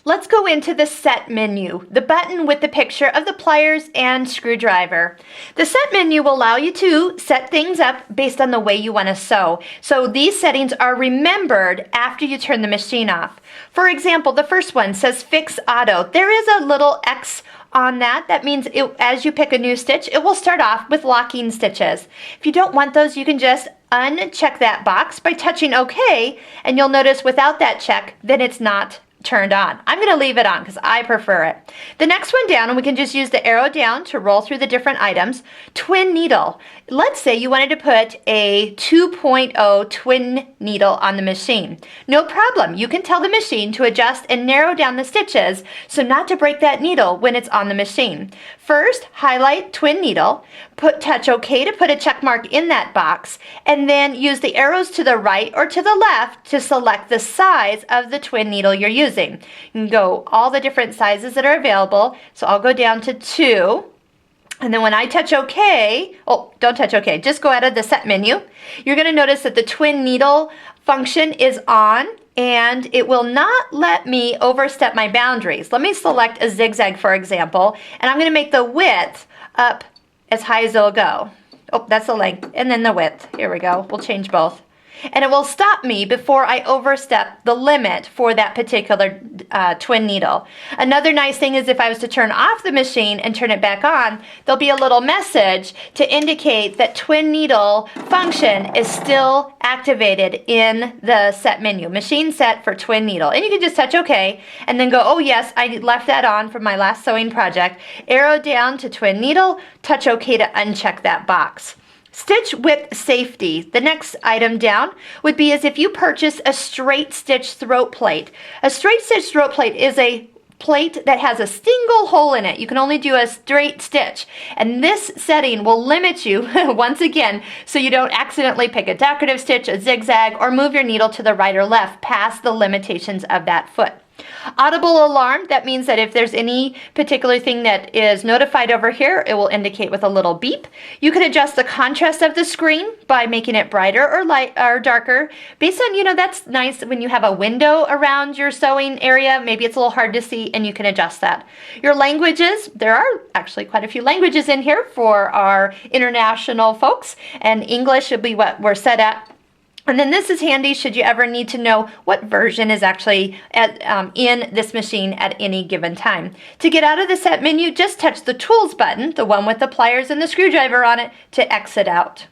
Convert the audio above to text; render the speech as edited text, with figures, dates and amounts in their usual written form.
Let's go into the set menu, the button with the picture of the pliers and screwdriver. The set menu will allow you to set things up based on the way you want to sew. So these settings are remembered after you turn the machine off. For example, the first one says Fix Auto. There is a little X on that. That means as you pick a new stitch, it will start off with locking stitches. If you don't want those, you can just uncheck that box by touching OK, and you'll notice without that check, then it's not turned on. I'm going to leave it on because I prefer it. The next one down, and we can just use the arrow down to roll through the different items. Twin needle. Let's say you wanted to put a 2.0 twin needle on the machine. No problem. You can tell the machine to adjust and narrow down the stitches so not to break that needle when it's on the machine. First, highlight twin needle, touch OK to put a check mark in that box, and then use the arrows to the right or to the left to select the size of the twin needle you're using. You can go all the different sizes that are available. So I'll go down to 2. And then when I touch OK, don't touch OK, just go out of the set menu. You're going to notice that the twin needle function is on, and it will not let me overstep my boundaries. Let me select a zigzag, for example, and I'm going to make the width up as high as it'll go. Oh, that's the length, and then the width. Here we go. We'll change both. And it will stop me before I overstep the limit for that particular twin needle. Another nice thing is if I was to turn off the machine and turn it back on, there'll be a little message to indicate that twin needle function is still activated in the set menu. Machine set for twin needle. And you can just touch OK and then go, oh yes, I left that on from my last sewing project. Arrow down to twin needle, touch OK to uncheck that box. Stitch width safety. The next item down would be as if you purchase a straight stitch throat plate. A straight stitch throat plate is a plate that has a single hole in it. You can only do a straight stitch. And this setting will limit you, once again, so you don't accidentally pick a decorative stitch, a zigzag, or move your needle to the right or left past the limitations of that foot. Audible alarm, that means that if there's any particular thing that is notified over here, it will indicate with a little beep. You can adjust the contrast of the screen by making it brighter or light or darker. Based on, that's nice when you have a window around your sewing area. Maybe it's a little hard to see, and you can adjust that. Your languages, there are actually quite a few languages in here for our international folks, and English should be what we're set at. And then this is handy should you ever need to know what version is actually in this machine at any given time. To get out of the set menu, just touch the Tools button, the one with the pliers and the screwdriver on it, to exit out.